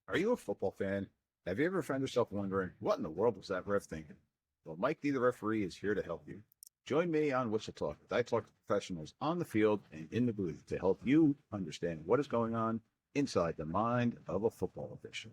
Are you a football fan? Have you ever found yourself wondering, what in the world was that ref thinking? Well, Mike D, the referee, is here to help you. Join me on Whistle Talk. I talk to professionals on the field and in the booth to help you understand what is going on inside the mind of a football official.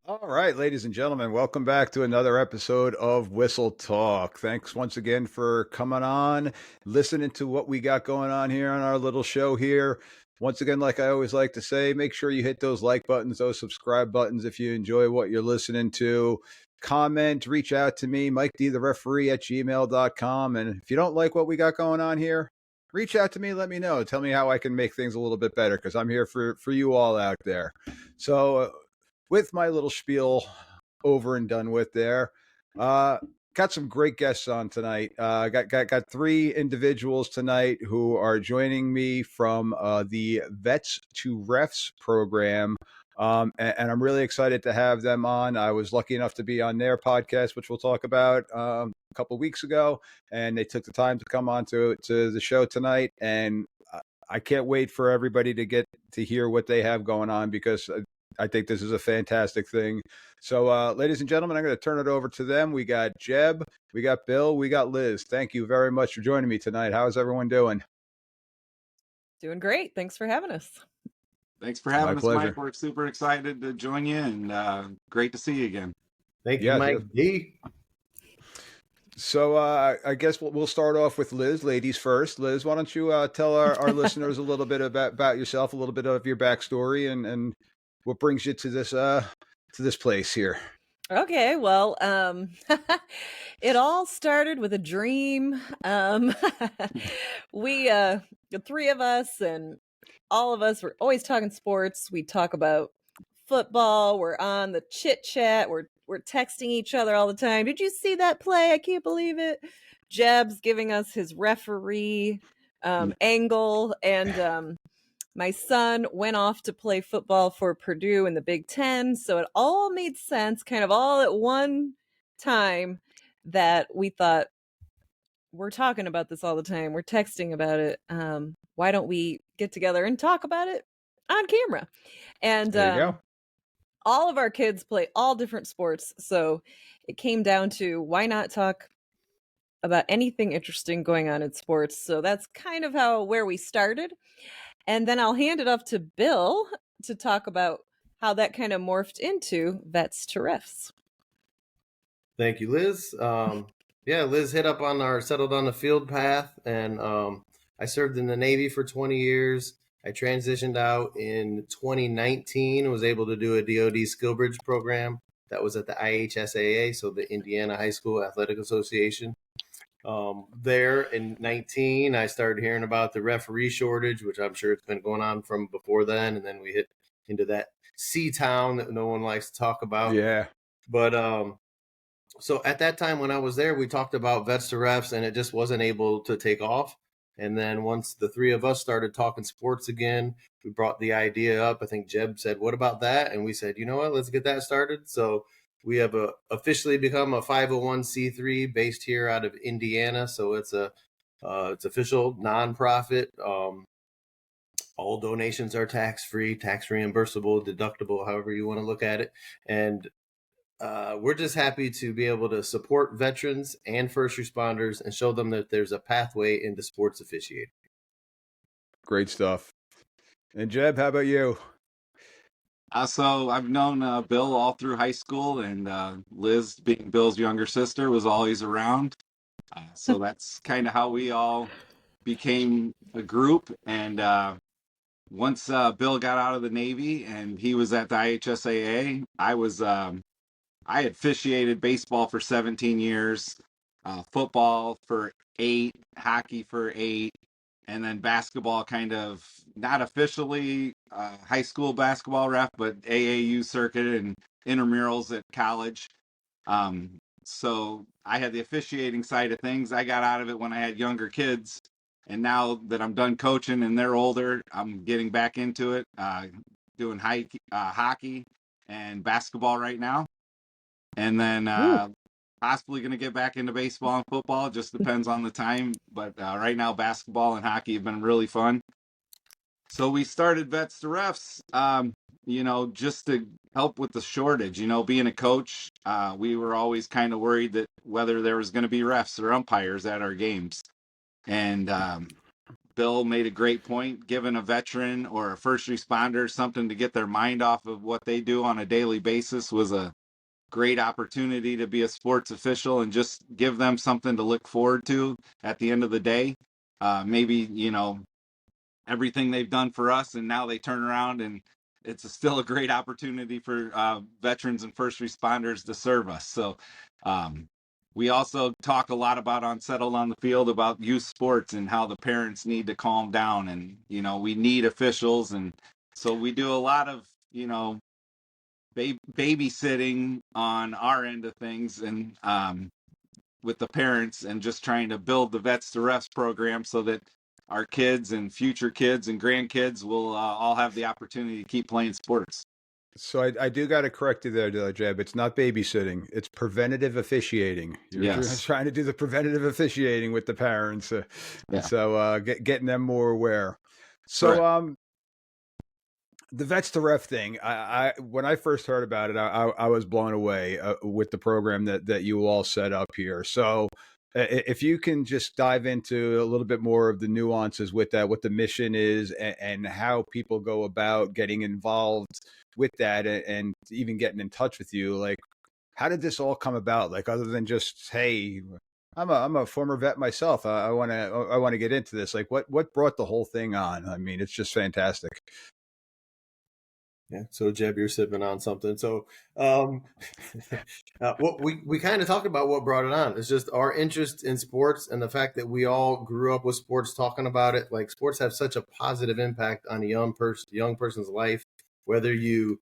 All right, ladies and gentlemen, welcome back to another episode of Whistle Talk. Thanks once again for coming on, listening to what we got going on here on our little show here. Once again, like I always like to say, make sure you hit those like buttons, those subscribe buttons if you enjoy what you're listening to. Comment, reach out to me, Mike D, the referee at gmail.com. And if you don't like what we got going on here, reach out to me, let me know. Tell me how I can make things a little bit better because I'm here for you all out there. So, with my little spiel over and done with there, got some great guests on tonight. Got three individuals tonight who are joining me from the Vets2Refs program. And I'm really excited to have them on. I was lucky enough to be on their podcast, which we'll talk about a couple of weeks ago, and they took the time to come on to the show tonight. And I can't wait for everybody to get to hear what they have going on because I think this is a fantastic thing. So, ladies and gentlemen, I'm going to turn it over to them. We got Jeb, we got Bill, we got Liz. Thank you very much for joining me tonight. How's everyone doing? Doing great. Thanks for having us. Thanks for having My us, pleasure. Mike. We're super excited to join you, and great to see you again. Thank you, Mike D. So I guess we'll start off with Liz. Ladies first. Liz, why don't you tell our listeners a little bit about yourself, a little bit of your backstory, and what brings you to this place here? Okay, well, it all started with a dream. We, the three of us, and all of us were always talking sports. We talk about football. We're on the chit chat. We're texting each other all the time. Did you see that play? I can't believe it. Jeb's giving us his referee angle, and my son went off to play football for Purdue in the Big Ten. So it all made sense kind of all at one time that we thought, we're talking about this all the time. We're texting about it. Why don't we get together and talk about it on camera? And there you go. All of our kids play all different sports. So it came down to why not talk about anything interesting going on in sports. So that's kind of where we started. And then I'll hand it off to Bill to talk about how that kind of morphed into Vets2Refs. Thank you, Liz. Liz hit up on our settled on the field path, and I served in the Navy for 20 years. I transitioned out in 2019 and was able to do a DoD skill bridge program that was at the IHSAA, so the Indiana High School Athletic Association. There in 19, I started hearing about the referee shortage, which I'm sure it's been going on from before then. And then we hit into that sea town that no one likes to talk about. Yeah. But so at that time when I was there, we talked about Vets2Refs, and it just wasn't able to take off. And then once the three of us started talking sports again, we brought the idea up. I think Jeb said, "What about that?" And we said, "You know what? Let's get that started." So we have officially become a 501c3 based here out of Indiana. So it's it's official nonprofit. All donations are tax-free, tax reimbursable, deductible, however you want to look at it. And we're just happy to be able to support veterans and first responders and show them that there's a pathway into sports officiating. Great stuff. And Jeb, how about you? So I've known Bill all through high school, and Liz, being Bill's younger sister, was always around. So that's kind of how we all became a group. And once Bill got out of the Navy and he was at the IHSAA, I had officiated baseball for 17 years, football for 8, hockey for 8, and then basketball, kind of not officially high school basketball ref, but AAU circuit and intramurals at college. So I had the officiating side of things. I got out of it when I had younger kids. And now that I'm done coaching and they're older, I'm getting back into it, doing hockey and basketball right now. And then possibly going to get back into baseball and football. It just depends on the time. But right now, basketball and hockey have been really fun. So we started Vets2Refs, just to help with the shortage. Being a coach, we were always kind of worried that whether there was going to be refs or umpires at our games. And Bill made a great point, giving a veteran or a first responder something to get their mind off of what they do on a daily basis was a great opportunity to be a sports official and just give them something to look forward to at the end of the day. Maybe, everything they've done for us, and now they turn around and it's still a great opportunity for veterans and first responders to serve us. So we also talk a lot about Unsettled on the Field about youth sports and how the parents need to calm down, and we need officials. And so we do a lot of babysitting on our end of things, and with the parents, and just trying to build the Vets2Refs program so that our kids and future kids and grandkids will all have the opportunity to keep playing sports. So I do got to correct you there, Jeb. It's not babysitting. It's preventative officiating. You're Yes. trying to do the preventative officiating with the parents. Yeah. So getting them more aware. So Correct. The Vets2Ref thing, I when I first heard about it, I was blown away with the program that you all set up here. So if you can just dive into a little bit more of the nuances with that, what the mission is, and how people go about getting involved with that, and even getting in touch with you, like how did this all come about? Like other than just, hey, I'm a former vet myself. I want to get into this. Like what brought the whole thing on? I mean, it's just fantastic. Yeah. So Jeb, you're sipping on something. So what we kind of talked about what brought it on. It's just our interest in sports and the fact that we all grew up with sports, talking about it. Like sports have such a positive impact on a young person's life, whether you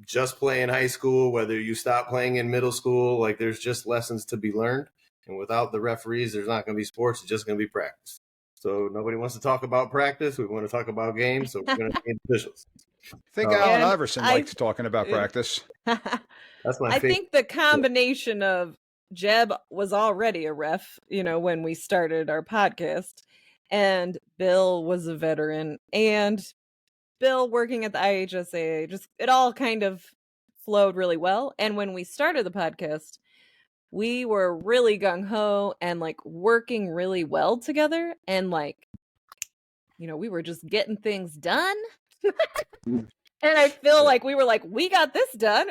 just play in high school, whether you stop playing in middle school. Like there's just lessons to be learned. And without the referees, there's not going to be sports. It's just going to be practice. So nobody wants to talk about practice. We want to talk about games. So we're going to need officials. I think Allen Iverson likes talking about practice. That's my I favorite. think the combination of Jeb was already a ref, when we started our podcast, and Bill was a veteran, and Bill working at the IHSA, just it all kind of flowed really well. And when we started the podcast, we were really gung-ho and like working really well together, and like we were just getting things done. And I feel like we were like, we got this done.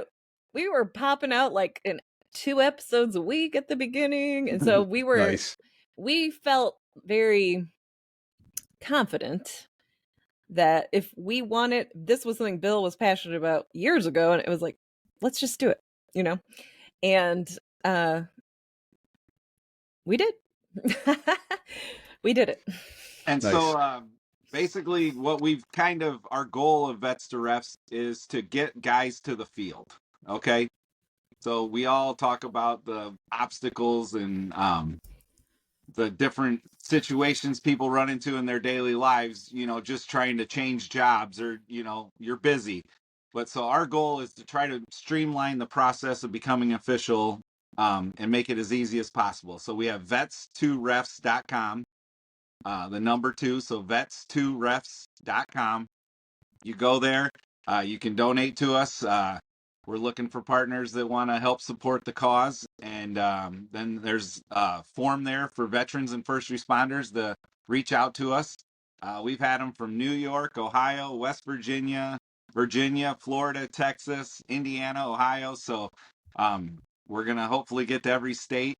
We were popping out like in 2 episodes a week at the beginning, and so we were Nice. We felt very confident that if we wanted, this was something Bill was passionate about years ago, and it was like, let's just do it, and we did. We did it. And nice. So basically what we've our goal of Vets2Refs is to get guys to the field. Okay. So we all talk about the obstacles and the different situations people run into in their daily lives, just trying to change jobs, or, you're busy. But so our goal is to try to streamline the process of becoming official and make it as easy as possible. So we have Vets2Refs.com, the number 2. So Vets2Refs.com. You go there, you can donate to us. We're looking for partners that want to help support the cause. And then there's a form there for veterans and first responders to reach out to us. We've had them from New York, Ohio, West Virginia, Florida, Texas, Indiana, Ohio. So we're going to hopefully get to every state.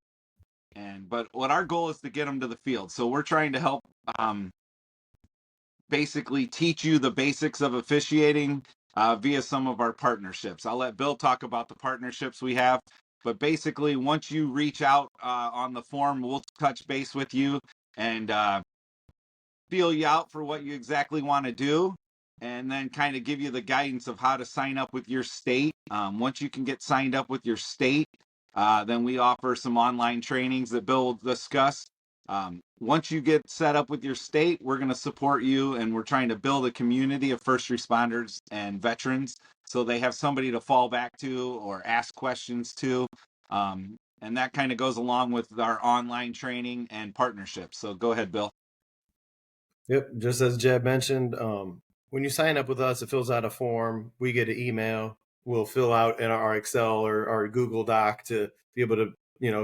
But what our goal is to get them to the field. So we're trying to help basically teach you the basics of officiating via some of our partnerships. I'll let Bill talk about the partnerships we have, but basically once you reach out on the form, we'll touch base with you and feel you out for what you exactly want to do, and then kind of give you the guidance of how to sign up with your state. Once you can get signed up with your state, Then we offer some online trainings that Bill will discuss. Once you get set up with your state, we're going to support you, and we're trying to build a community of first responders and veterans so they have somebody to fall back to or ask questions to. And that kind of goes along with our online training and partnerships. So go ahead, Bill. Yep. Just as Jeb mentioned, when you sign up with us, it fills out a form. We get an email. We'll fill out in our Excel or our Google Doc to be able to,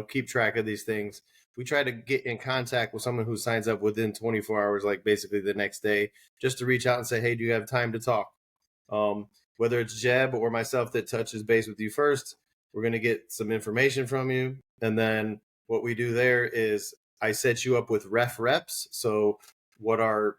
keep track of these things. We try to get in contact with someone who signs up within 24 hours, like basically the next day, just to reach out and say, hey, do you have time to talk? Whether it's Jeb or myself that touches base with you first, we're going to get some information from you. And then what we do there is I set you up with ref reps. So what our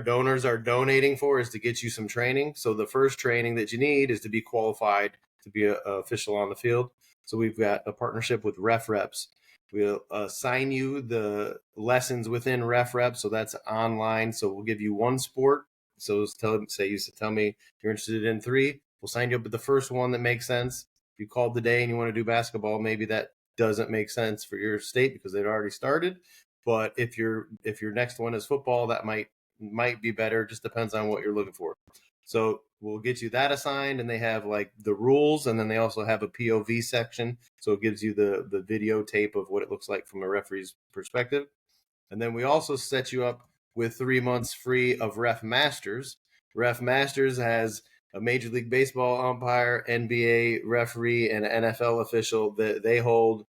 donors are donating for is to get you some training. So the first training that you need is to be qualified to be an official on the field. So we've got a partnership with ref reps. We'll assign you the lessons within ref reps. So that's online. So we'll give you one sport. So tell me you're interested in 3. We'll sign you up with the first one that makes sense. If you called the day and you want to do basketball, maybe that doesn't make sense for your state because they'd already started. But if your next one is football, that might be better. Just depends on what you're looking for. So we'll get you that assigned, and they have like the rules, and then they also have a POV section. So it gives you the videotape of what it looks like from a referee's perspective. And then we also set you up with 3 months free of Ref Masters. Ref Masters has a Major League Baseball umpire, NBA referee, and NFL official that they hold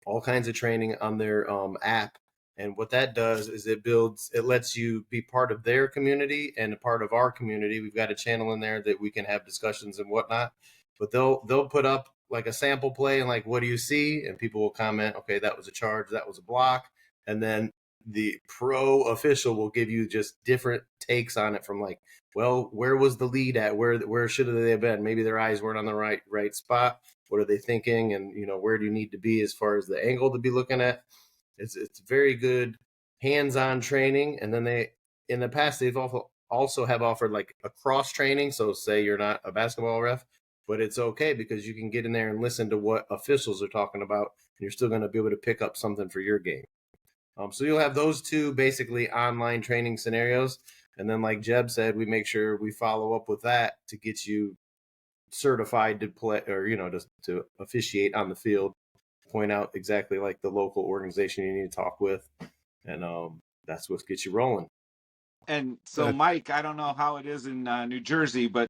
all kinds of training on their app. And what that does is it lets you be part of their community and a part of our community. We've got a channel in there that we can have discussions and whatnot, but they'll put up like a sample play and like, what do you see? And people will comment, okay, that was a charge, that was a block. And then the pro official will give you just different takes on it from like, well, where was the lead at? Where should they have been? Maybe their eyes weren't on the right spot. What are they thinking? And, where do you need to be as far as the angle to be looking at? It's very good hands-on training. And then in the past, they've also have offered like a cross training. So say you're not a basketball ref, but it's okay because you can get in there and listen to what officials are talking about. And you're still going to be able to pick up something for your game. So you'll have those 2 basically online training scenarios. And then like Jeb said, we make sure we follow up with that to get you certified to play or, just to officiate on the field, point out exactly like the local organization you need to talk with. And that's what gets you rolling. And so, Mike, I don't know how it is in New Jersey, but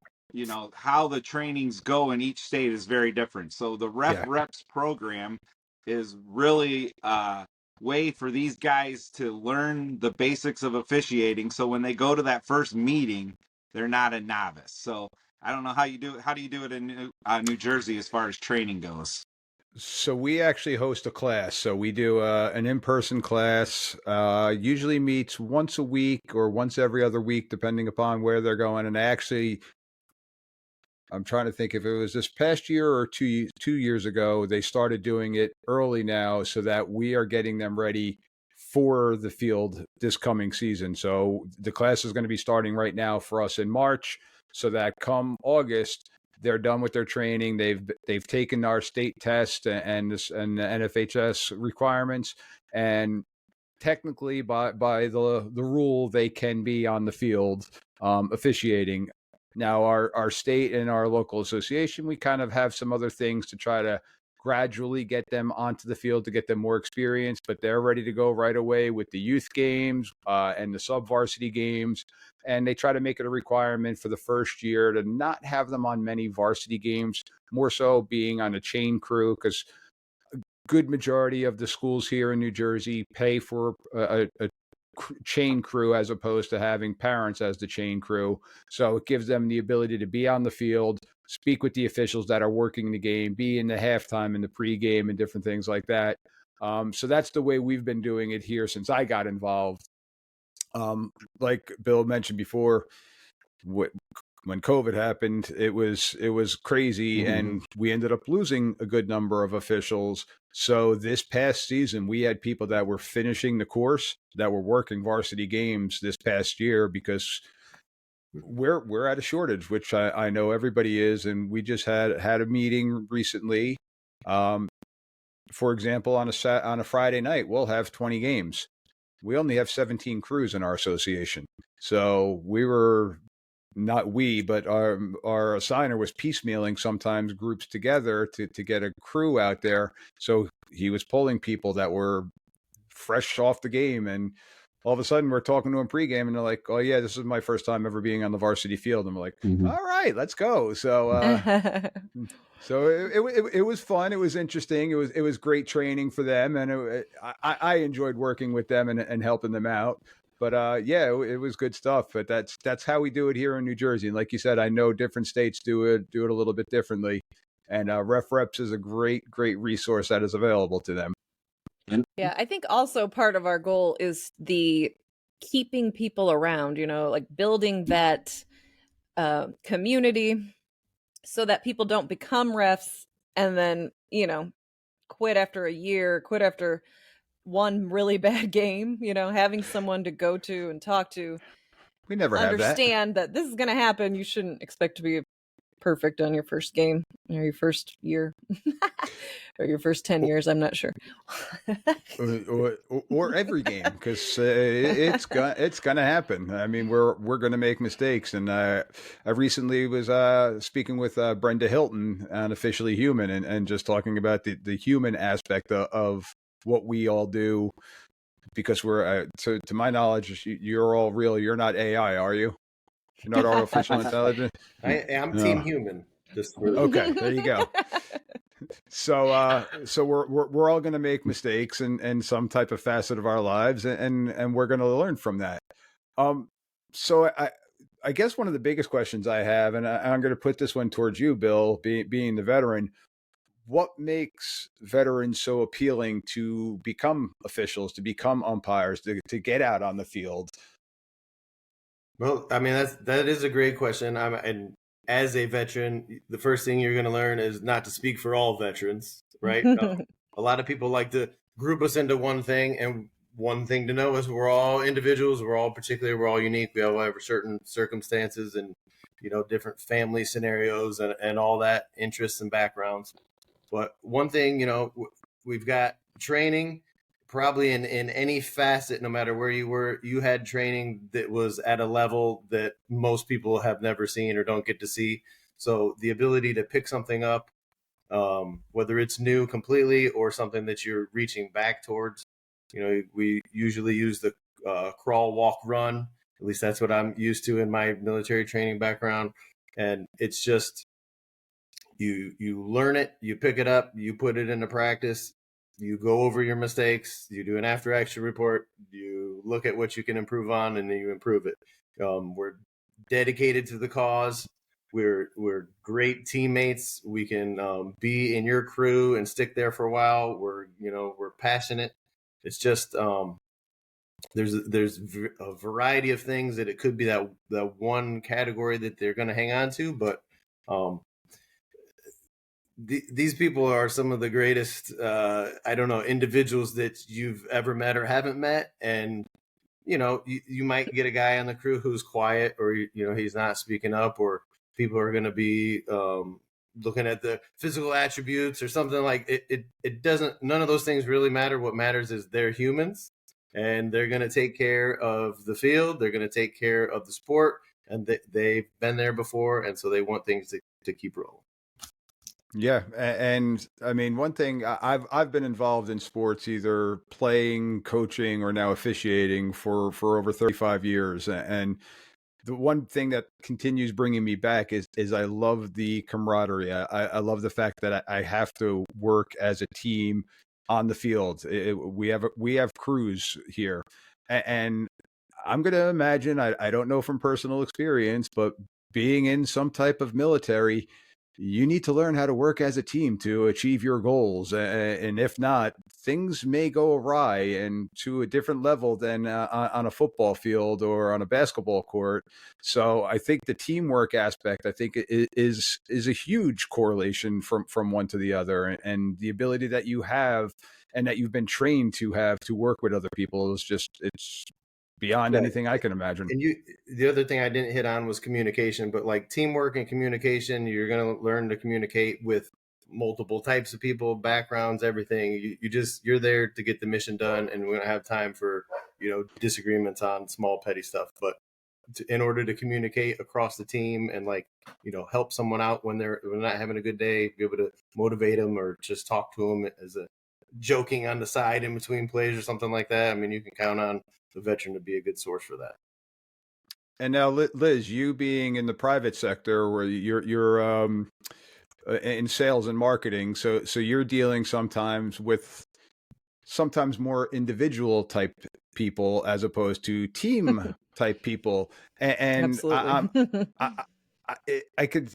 how the trainings go in each state is very different. So the reps program is really way for these guys to learn the basics of officiating. So when they go to that first meeting, they're not a novice. So I don't know how you do it. How do you do it in New Jersey as far as training goes? So we actually host a class. So we do an in-person class, usually meets once a week or once every other week, depending upon where they're going. And I'm trying to think if it was this past year or two years ago, they started doing it early now so that we are getting them ready for the field this coming season. So the class is going to be starting right now for us in March, so that come August, they're done with their training. They've taken our state test and the NFHS requirements, and technically by the rule, they can be on the field officiating. Now, our state and our local association, we kind of have some other things to try to gradually get them onto the field to get them more experience, but they're ready to go right away with the youth games and the sub-varsity games. And they try to make it a requirement for the first year to not have them on many varsity games, more so being on a chain crew, because a good majority of the schools here in New Jersey pay for a chain crew as opposed to having parents as the chain crew. So it gives them the ability to be on the field, speak with the officials that are working the game, be in the halftime and the pregame and different things like that. So that's the way we've been doing it here since I got involved. Like Bill mentioned before, when COVID happened, it was crazy, and we ended up losing a good number of officials. So this past season, we had people that were finishing the course that were working varsity games this past year because we're at a shortage, which I know everybody is, and we just had a meeting recently for example, on a Friday night, we'll have 20 games. We only have 17 crews in our association. So we were not we, but our assigner was piecemealing sometimes groups together to get a crew out there. So he was pulling people that were fresh off the game, and all of a sudden we're talking to them pregame, and they're like, "Oh yeah, this is my first time ever being on the varsity field." And I'm like, "All right, let's go." So so it was fun. It was interesting. It was great training for them, and I enjoyed working with them and helping them out. But yeah, it was good stuff. But that's how we do it here in New Jersey. And like you said, I know different states do it a little bit differently. And Ref Reps is a great resource that is available to them. Yeah, I think also part of our goal is the keeping people around, like building that community so that people don't become refs and then, quit after a year, quit after one really bad game, having someone to go to and talk to. We never have that. Understand that this is going to happen. You shouldn't expect to be perfect on your first game or your first year or your first 10 years. I'm not sure. or every game, because it's gonna happen. I mean, we're gonna make mistakes. And I recently was speaking with Brenda Hilton on Officially Human, and just talking about the human aspect of what we all do, because we're to my knowledge, you're all real. You're not AI, are you? You're not artificial intelligence. I'm Team Human. Okay, there you go. So we're all going to make mistakes in some type of facet of our lives, and we're going to learn from that. So I guess one of the biggest questions I have, and I'm going to put this one towards you, Bill, being the veteran. What makes veterans so appealing to become officials, to become umpires, to get out on the field? Well, I mean, that is a great question. And as a veteran, the first thing you're going to learn is not to speak for all veterans, right? A lot of people like to group us into one thing, and one thing to know is we're all individuals. We're all unique. We all have certain circumstances and, different family scenarios and all that, interests and backgrounds. But one thing, we've got training. Probably in any facet, no matter where you were, you had training that was at a level that most people have never seen or don't get to see. So the ability to pick something up, whether it's new completely or something that you're reaching back towards, we usually use the crawl, walk, run. At least that's what I'm used to in my military training background. And it's just, you learn it, you pick it up, you put it into practice. You go over your mistakes, you do an after action report, you look at what you can improve on, and then you improve it. We're dedicated to the cause. We're great teammates. We can be in your crew and stick there for a while. We're passionate. It's just there's a variety of things that it could be that one category that they're going to hang on to, but these people are some of the greatest, individuals that you've ever met or haven't met. And, you might get a guy on the crew who's quiet, or, he's not speaking up, or people are going to be looking at the physical attributes or something. Like it doesn't, none of those things really matter. What matters is they're humans, and they're going to take care of the field. They're going to take care of the sport, and they've been there before. And so they want things to keep rolling. Yeah, and I mean, one thing, I've been involved in sports, either playing, coaching, or now officiating for over 35 years, and the one thing that continues bringing me back is I love the camaraderie. I love the fact that I have to work as a team on the field. We have crews here, and I'm going to imagine, I don't know from personal experience, but being in some type of military, you need to learn how to work as a team to achieve your goals. And if not, things may go awry and to a different level than on a football field or on a basketball court. So I think the teamwork aspect, I think is a huge correlation from one to the other, and the ability that you have and that you've been trained to have to work with other people is just, it's beyond anything I can imagine. And the other thing I didn't hit on was communication, but like teamwork and communication, you're going to learn to communicate with multiple types of people, backgrounds, everything. You're there to get the mission done, and we don't have time for, disagreements on small petty stuff. But in order to communicate across the team and help someone out when they're not having a good day, be able to motivate them or just talk to them as a joking on the side in between plays or something like that. I mean, you can count on the veteran to be a good source for that. And now, Liz, you being in the private sector where you're in sales and marketing, so you're dealing sometimes with more individual type people as opposed to team type people. And Absolutely. I could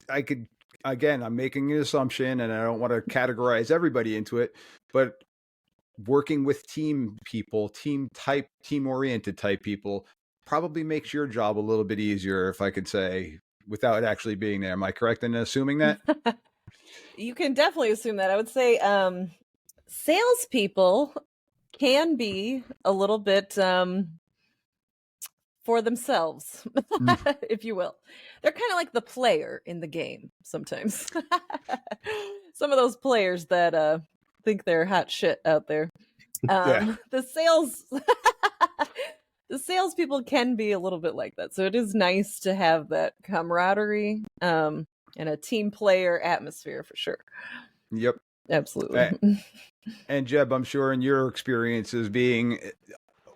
again, I'm making an assumption, and I don't want to categorize everybody into it, but working with team people, team oriented type people probably makes your job a little bit easier, if I could say, without actually being there. Am I correct in assuming that? You can definitely assume that. I would say salespeople can be a little bit for themselves, if you will. They're kind of like the player in the game sometimes. Some of those players that think they're hot shit out there. Yeah. The salespeople can be a little bit like that. So it is nice to have that camaraderie and a team player atmosphere for sure. Yep. Absolutely. And Jeb, I'm sure in your experiences being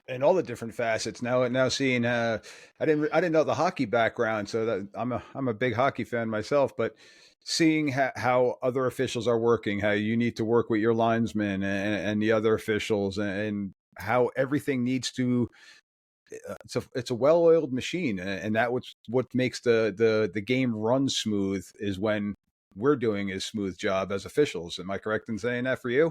in all the different facets now seeing I didn't know the hockey background, so that I'm a big hockey fan myself, but seeing how other officials are working, how you need to work with your linesmen and the other officials, and how everything needs to it's a well-oiled machine, and that what makes the game run smooth is when we're doing a smooth job as officials. Am I correct in saying that for you?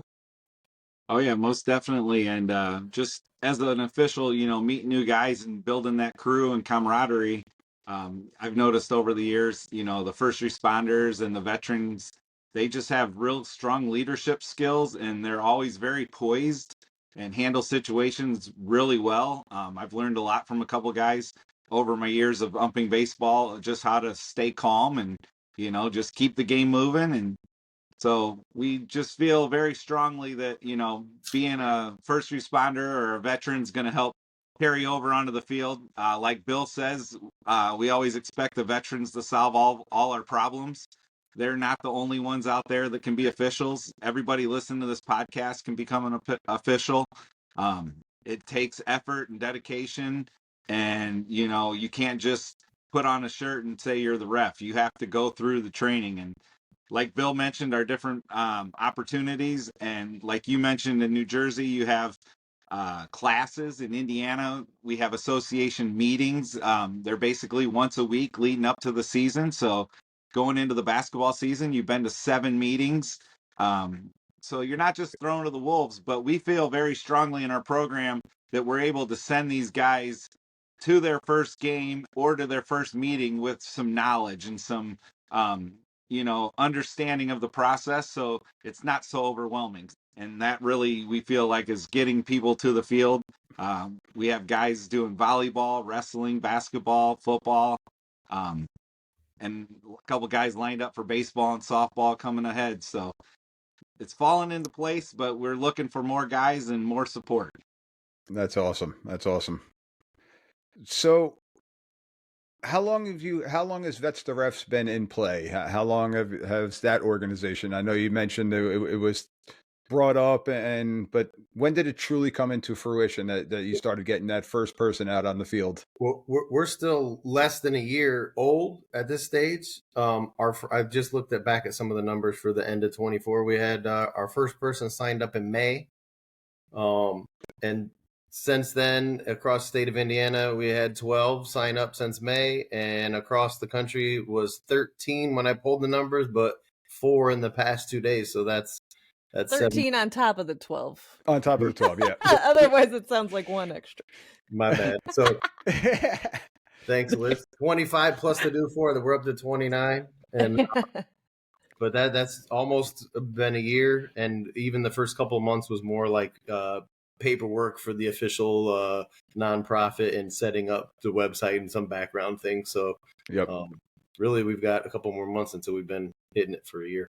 Oh yeah, most definitely. And just as an official, meeting new guys and building that crew and camaraderie. I've noticed over the years, the first responders and the veterans, they just have real strong leadership skills, and they're always very poised and handle situations really well. I've learned a lot from a couple guys over my years of umping baseball, just how to stay calm and, just keep the game moving. And so we just feel very strongly that, being a first responder or a veteran is going to help carry over onto the field. Like Bill says, we always expect the veterans to solve all our problems. They're not the only ones out there that can be officials. Everybody listening to this podcast can become an official. It takes effort and dedication, and, you can't just put on a shirt and say you're the ref. You have to go through the training. And like Bill mentioned, our different opportunities. And like you mentioned, in New Jersey, you have classes. In Indiana, we have association meetings. They're basically once a week leading up to the season. So going into the basketball season, you've been to 7 meetings. So you're not just thrown to the wolves, but we feel very strongly in our program that we're able to send these guys to their first game or to their first meeting with some knowledge and some understanding of the process, so it's not so overwhelming. And that really, we feel like, is getting people to the field. We have guys doing volleyball, wrestling, basketball, football, and a couple guys lined up for baseball and softball coming ahead. So it's fallen into place, but we're looking for more guys and more support. That's awesome. So how long has Vets2Refs been in play? How long has that organization? I know you mentioned it was brought up, but when did it truly come into fruition that you started getting that first person out on the field? Well, we're still less than a year old at this stage. I've just looked back at some of the numbers for the end of 24. We had our first person signed up in May, and since then, across the state of Indiana, we had 12 sign up since May, and across the country was 13 when I pulled the numbers, but 4 in the past 2 days. So that's 13 on top of the 12. On top of the 12, yeah. Otherwise, it sounds like one extra. My bad. So thanks, Liz. 25 plus the due 4, that we're up to 29. And but that's almost been a year, and even the first couple of months was more like paperwork for the official nonprofit and setting up the website and some background things. So yep. Really, we've got a couple more months until we've been hitting it for a year.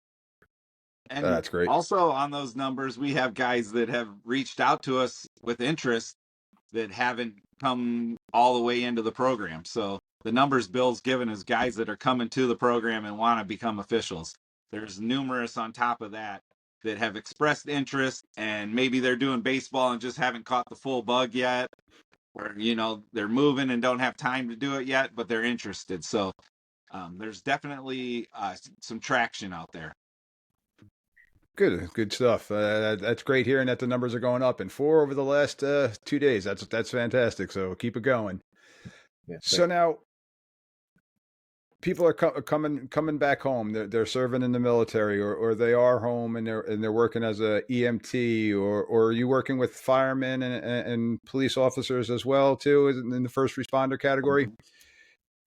And That's great. also on those numbers, we have guys that have reached out to us with interest that haven't come all the way into the program. So the numbers Bill's given is guys that are coming to the program and want to become officials. There's numerous on top of that that have expressed interest, and maybe they're doing baseball and just haven't caught the full bug yet, or they're moving and don't have time to do it yet, but they're interested. So there's definitely some traction out there. Good stuff. That's great hearing that the numbers are going up, and 4 over the last 2 days. That's fantastic. So keep it going. Yeah, So now people are coming back home. They're serving in the military, or they are home and they're working as a EMT, or are you working with firemen and police officers as well too in the first responder category?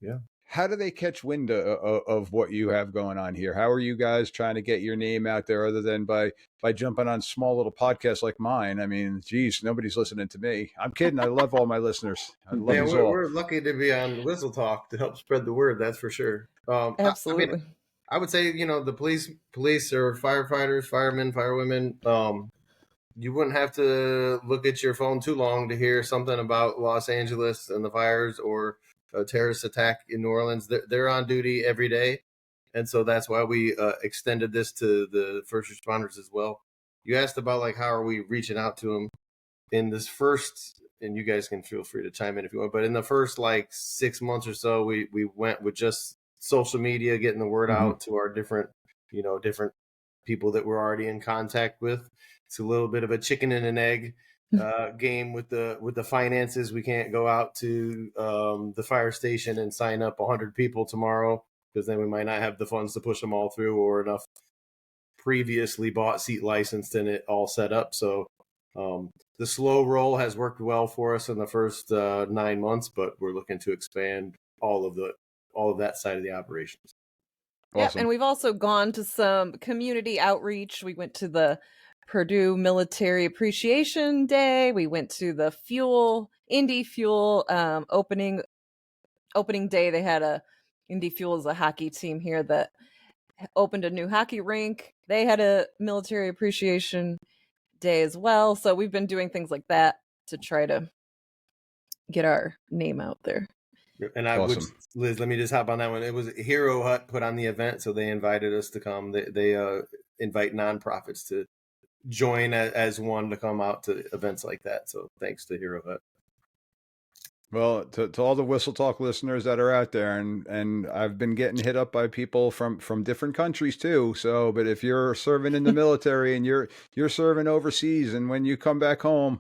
Yeah. How do they catch wind of what you have going on here? How are you guys trying to get your name out there other than by jumping on small little podcasts like mine? I mean, geez, nobody's listening to me. I'm kidding. I love all my listeners. I love you all. We're lucky to be on Whistle Talk to help spread the word. That's for sure. Absolutely. I would say, the police or firefighters, firemen, firewomen, you wouldn't have to look at your phone too long to hear something about Los Angeles and the fires or a terrorist attack in New Orleans. They're on duty every day. And so that's why we extended this to the first responders as well. You asked about how are we reaching out to them in this first, and you guys can feel free to chime in if you want, but in the first 6 months or so, we went with just social media, getting the word out to our different people that we're already in contact with. It's a little bit of a chicken and an egg game with the finances. We can't go out to the fire station and sign up 100 people tomorrow, because then we might not have the funds to push them all through, or enough previously bought seat licensed and it all set up. So the slow roll has worked well for us in the first 9 months, but we're looking to expand all of that side of the operations. Yeah, Awesome. and we've also gone to some community outreach. We went to the Purdue Military Appreciation Day. We went to the Indy Fuel opening day. They had Indy Fuel is a hockey team here that opened a new hockey rink. They had a military appreciation day as well. So we've been doing things like that to try to get our name out there. And Awesome. Liz, let me just hop on that one. It was Hero Hut put on the event, so they invited us to come. They invite nonprofits to join as one to come out to events like that. So thanks to Hero Hut. Well, to all the Whistle Talk listeners that are out there, and I've been getting hit up by people from different countries too. So, but if you're serving in the military and you're serving overseas, and when you come back home,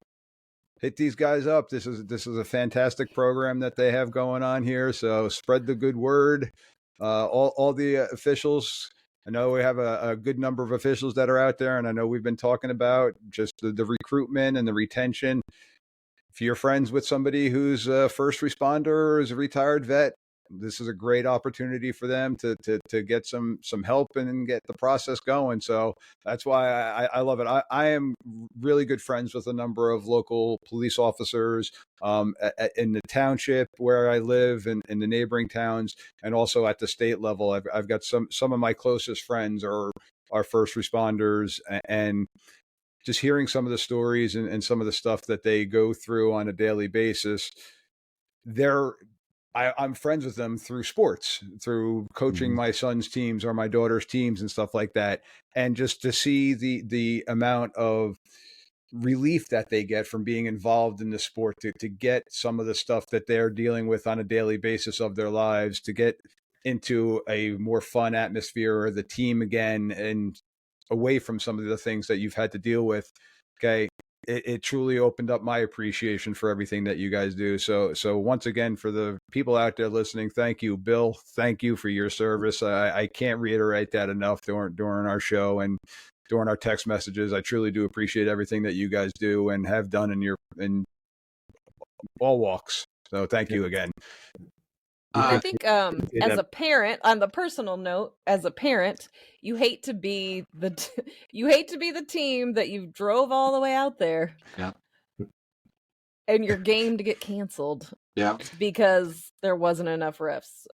hit these guys up. This is a fantastic program that they have going on here. So spread the good word. All the officials. I know we have a good number of officials that are out there, and I know we've been talking about just the recruitment and the retention. If you're friends with somebody who's a first responder or is a retired vet, this is a great opportunity for them to get some help and get the process going. So that's why I love it. I am really good friends with a number of local police officers in the township where I live and in the neighboring towns, and also at the state level. I've got some of my closest friends are first responders, and just hearing some of the stories and some of the stuff that they go through on a daily basis, I'm friends with them through sports, through coaching my son's teams or my daughter's teams and stuff like that. And just to see the amount of relief that they get from being involved in the sport, to get some of the stuff that they're dealing with on a daily basis of their lives, to get into a more fun atmosphere or the team again, and away from some of the things that you've had to deal with. Okay. It truly opened up my appreciation for everything that you guys do. So once again, for the people out there listening, thank you, Bill. Thank you for your service. I can't reiterate that enough during our show and during our text messages. I truly do appreciate everything that you guys do and have done in all walks. So thank you again. I think as a parent, on the personal note, as a parent, you hate to be the team that you drove all the way out there. Yeah. And your game to get canceled. Yeah. Because there wasn't enough refs.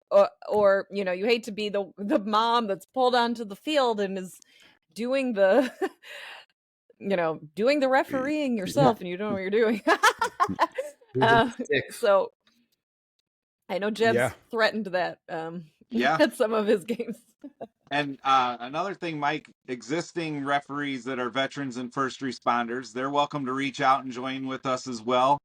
Or you hate to be the mom that's pulled onto the field and is doing the doing the refereeing yourself and you don't know what you're doing. So I know Jeb's threatened that at some of his games. And another thing, Mike, existing referees that are veterans and first responders, they're welcome to reach out and join with us as well.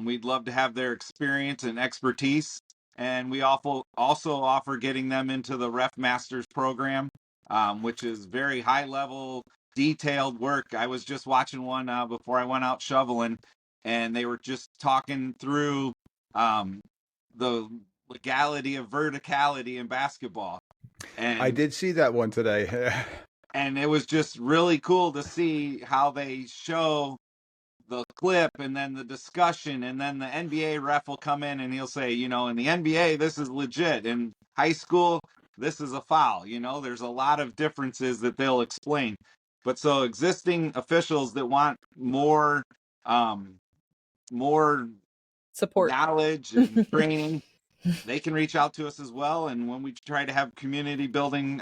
We'd love to have their experience and expertise. And we also offer getting them into the Ref Masters program, which is very high level, detailed work. I was just watching one before I went out shoveling, and they were just talking through the legality of verticality in basketball. And I did see that one today. And it was just really cool to see how they show the clip and then the discussion, and then the NBA ref will come in and he'll say, in the NBA, this is legit. In high school, this is a foul. There's a lot of differences that they'll explain. But so existing officials that want more support, knowledge and training, they can reach out to us as well. And when we try to have community building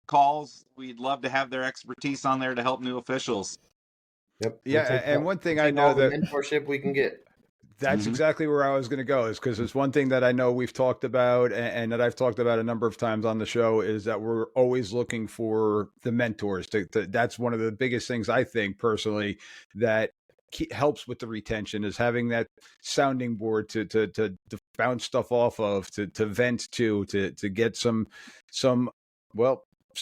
calls, we'd love to have their expertise on there to help new officials. Yep. Yeah, and one thing I know that mentorship we can get. That's exactly where I was going to go, is because it's one thing that I know we've talked about and that I've talked about a number of times on the show is that we're always looking for the mentors. That's one of the biggest things I think personally that helps with the retention, is having that sounding board to bounce stuff off of, to vent to get some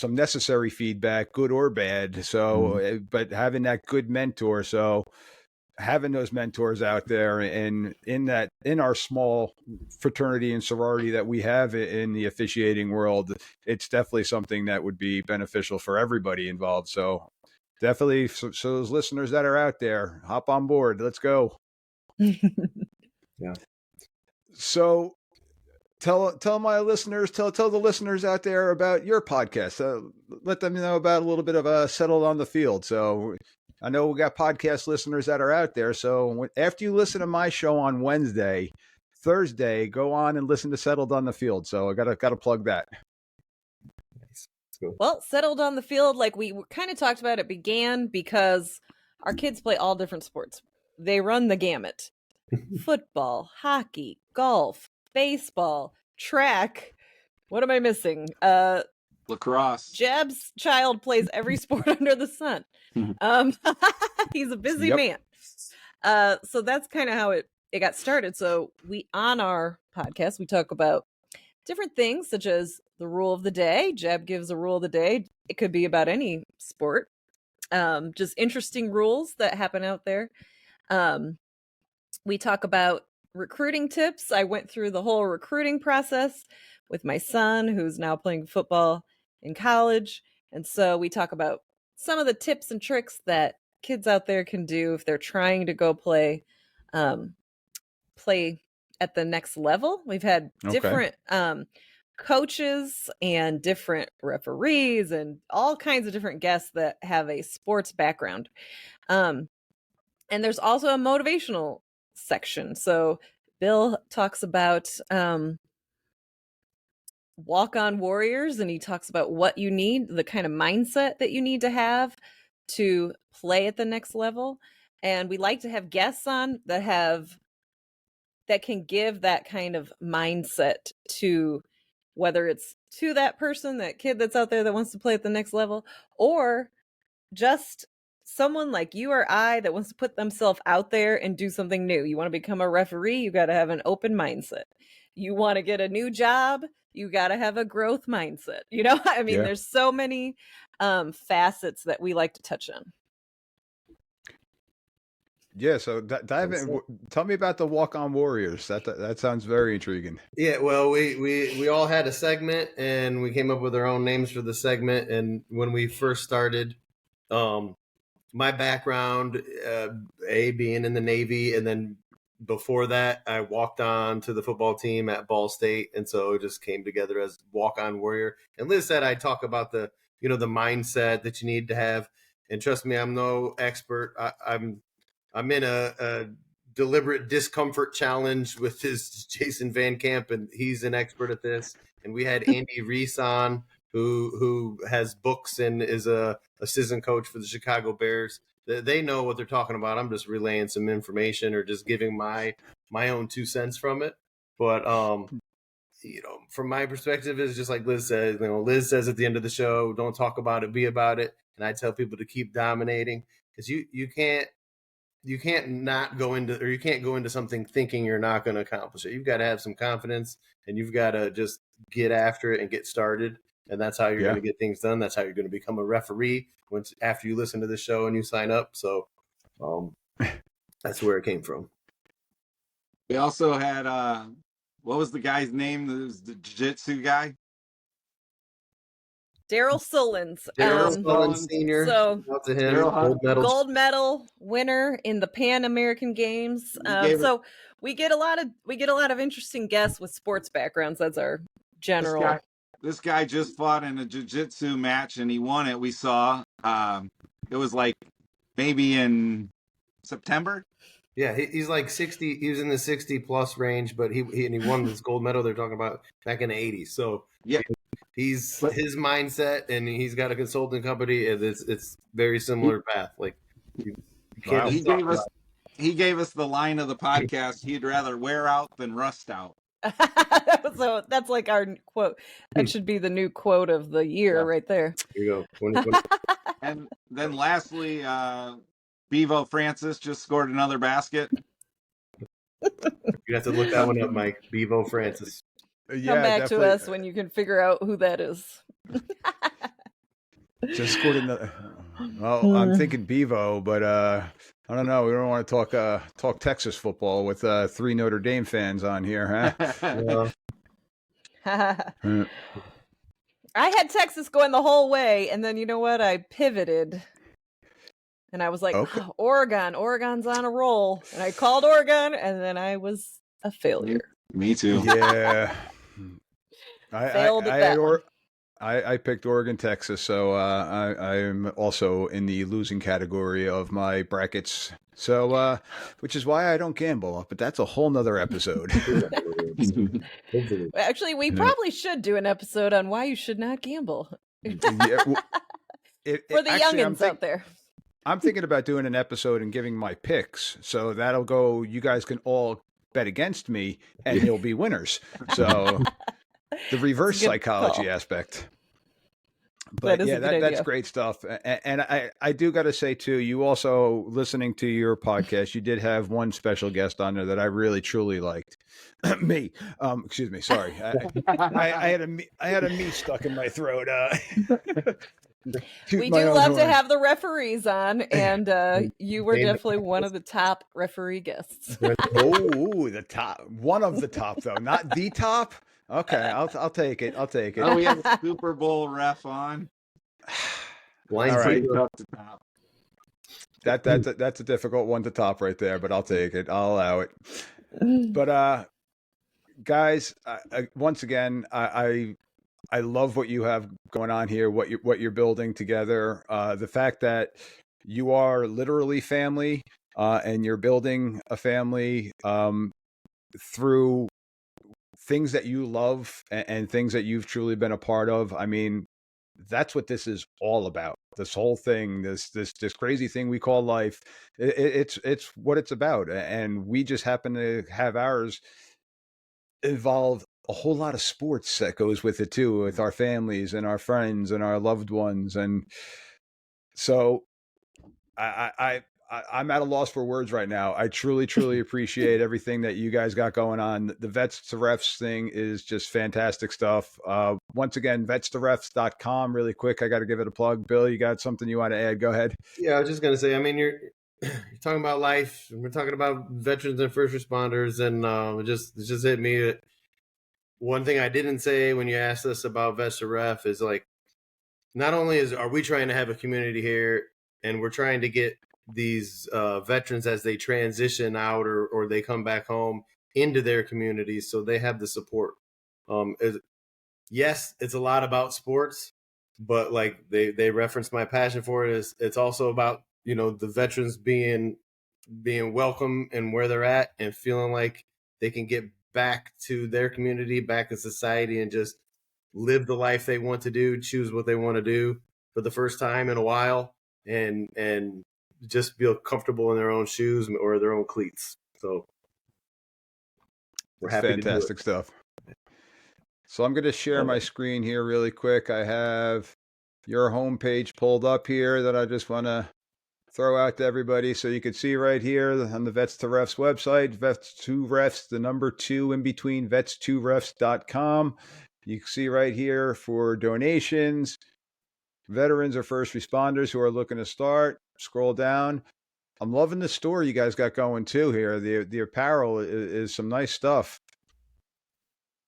necessary feedback, good or bad. So, but having that good mentor. So having those mentors out there, and in our small fraternity and sorority that we have in the officiating world, it's definitely something that would be beneficial for everybody involved. So definitely, so those listeners that are out there, hop on board. Let's go. Yeah. So tell my listeners, tell the listeners out there about your podcast. Let them know about a little bit of Settled on the Field. So I know we got podcast listeners that are out there. So after you listen to my show on Wednesday, Thursday, go on and listen to Settled on the Field. So I gotta plug that. Well, Settled on the Field, like we kind of talked about, it began because our kids play all different sports. They run the gamut: football, hockey, golf, baseball, track. What am I missing? Lacrosse. Jeb's child plays every sport under the sun. He's a busy man. So that's kind of how it got started. So on our podcast, we talk about different things such as the rule of the day. Jeb gives a rule of the day. It could be about any sport. Just interesting rules that happen out there. We talk about recruiting tips. I went through the whole recruiting process with my son, who's now playing football in college. And so we talk about some of the tips and tricks that kids out there can do if they're trying to go play at the next level. We've had different coaches and different referees and all kinds of different guests that have a sports background. And there's also a motivational section. So Bill talks about walk-on warriors, and he talks about what you need, the kind of mindset that you need to have to play at the next level. And we like to have guests on that can give that kind of mindset to, whether it's to that person, that kid that's out there that wants to play at the next level, or just someone like you or I that wants to put themselves out there and do something new. You want to become a referee, you got to have an open mindset. You want to get a new job, you got to have a growth mindset. I mean, there's so many facets that we like to touch on. Yeah, so dive in. Tell me about the walk-on warriors. That sounds very intriguing. Yeah, well, we all had a segment, and we came up with our own names for the segment. And when we first started, my background, being in the Navy, and then before that, I walked on to the football team at Ball State, and so it just came together as walk-on warrior. And Liz said I talk about the mindset that you need to have. And trust me, I'm no expert. I'm in a deliberate discomfort challenge with Jason Van Camp, and he's an expert at this. And we had Andy Reese on who has books and is a assistant coach for the Chicago Bears. They know what they're talking about. I'm just relaying some information or just giving my own 2 cents from it. But from my perspective, it's just like Liz says. Liz says at the end of the show, "Don't talk about it, be about it." And I tell people to keep dominating, because you can't not go into, or you can't go into something thinking you're not going to accomplish it. You've got to have some confidence, and you've got to just get after it and get started. And that's how you're going to get things done. That's how you're going to become a referee after you listen to the show and you sign up. So that's where it came from. We also had what was the guy's name? It was the jiu-jitsu guy. Daryl Sullins. Daryl Sullins Sr. So out to him, gold medal winner in the Pan American Games. So we get a lot of interesting guests with sports backgrounds. That's our general. This guy just fought in a jiu-jitsu match and he won it. We saw. It was like maybe in September. Yeah, he's like 60. He was in the 60+ range, but he won this gold medal they're talking about back in the 80s. So yeah, his mindset, and he's got a consulting company, and it's very similar path. Like you can't. Wow. He gave us the line of the podcast. He'd rather wear out than rust out. So that's like our quote. That should be the new quote of the year right there. Here you go. And then lastly, Bevo Francis just scored another basket. You have to look that one up, Mike. Bevo Francis. Come back to us when you can figure out who that is. Just scored another. Well, I'm thinking Bevo, but I don't know. We don't want to talk Texas football with 3 Notre Dame fans on here, huh? I had Texas going the whole way, and then you know what? I pivoted, and I was like, Oregon's on a roll, and I called Oregon, and then I was a failure. Me too. Yeah. I picked Oregon, Texas, so I'm also in the losing category of my brackets. So, which is why I don't gamble, but that's a whole nother episode. Actually, we probably should do an episode on why you should not gamble. For the youngins out there. I'm thinking about doing an episode and giving my picks. So that'll go, you guys can all bet against me and you'll be winners. So the reverse psychology aspect. But that's great stuff. And I do got to say too, you also, listening to your podcast, you did have one special guest on there that I really truly liked. Me. Excuse me. Sorry. I had a me stuck in my throat. We do love to have the referees on, and you were definitely one of the top referee guests. The top, one of the top though, not the top. Okay, I'll take it. Oh, we have a Super Bowl ref on. All right. That's a difficult one to top right there, but I'll take it. I'll allow it. But guys, once again, I love what you have going on here, what you're building together. The fact that you are literally family, and you're building a family through things that you love and things that you've truly been a part of. I mean, that's what this is all about. This whole thing, this crazy thing we call life, it's what it's about. And we just happen to have ours involve a whole lot of sports that goes with it too, with our families and our friends and our loved ones. And so I'm at a loss for words right now. I truly appreciate everything that you guys got going on. The Vets2Refs thing is just fantastic stuff. Once again, Vets2Refs.com. Really quick, I got to give it a plug. Bill, you got something you want to add? Go ahead. Yeah, I was just going to say, I mean, you're talking about life, and we're talking about veterans and first responders, and it just hit me. One thing I didn't say when you asked us about Vets2Ref is, like, not only are we trying to have a community here, and we're trying to get these veterans as they transition out or they come back home into their communities, so they have the support. Yes, it's a lot about sports, but like they reference my passion for it is it's also about, the veterans being welcome and where they're at and feeling like they can get back to their community, back in society, and just live the life they want to do, choose what they want to do for the first time in a while, and just feel comfortable in their own shoes or their own cleats. So we're That's happy to do it. fantastic stuff. So I'm going to share my screen here really quick. I have your homepage pulled up here that I just want to throw out to everybody. So you can see right here on the Vets2Refs website, Vets2Refs, the number 2 in between, Vets2Refs.com. You can see right here for donations, veterans or first responders who are looking to start. Scroll down. I'm loving the store you guys got going too here. The apparel is some nice stuff.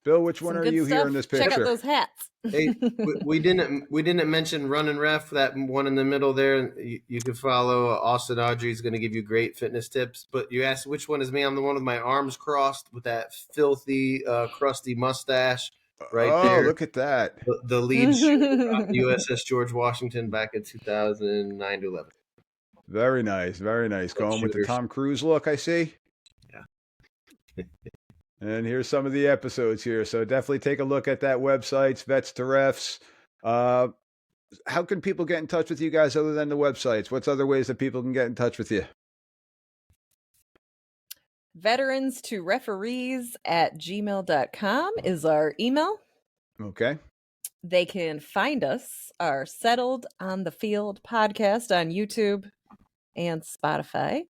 Bill, which one Some are good you stuff. here in this Check picture? out those hats. Hey, we didn't mention Run and Ref, that one in the middle there. You can follow Austin Audrey. He's going to give you great fitness tips. But you asked which one is me. I'm the one with my arms crossed with that filthy, crusty mustache right there. Look at that. The lead shooter on USS George Washington back in 2009 to 11. Very nice. Very nice. Going with the Tom Cruise look, I see. Yeah. And here's some of the episodes here. So definitely take a look at that website, Vets2Refs. How can people get in touch with you guys other than the websites? What's other ways that people can get in touch with you? Veterans2Referees@gmail.com is our email. Okay. They can find us, our Settled on the Field podcast on YouTube and Spotify.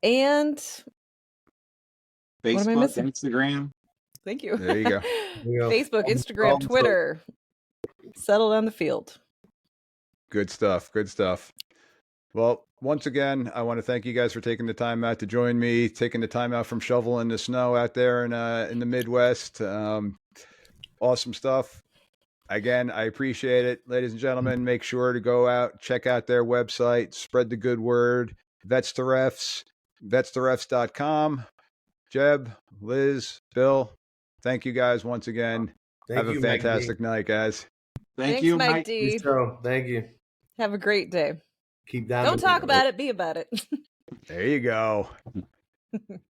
And Facebook, what am I missing? Instagram. Thank you. There you go. Facebook, Instagram, Twitter. Settled on the Field. Good stuff. Good stuff. Well, once again, I want to thank you guys for taking the time out to join me, taking the time out from shoveling the snow out there in the Midwest. Awesome stuff. Again, I appreciate it. Ladies and gentlemen, make sure to go out, check out their website, spread the good word. Vets2Refs, Vets2Refs.com. Jeb, Liz, Bill, thank you guys once again. Have a fantastic night, guys. Thanks, you, Mike D. Thank you. Have a great day. Keep down. Don't talk about it, be about it. There you go.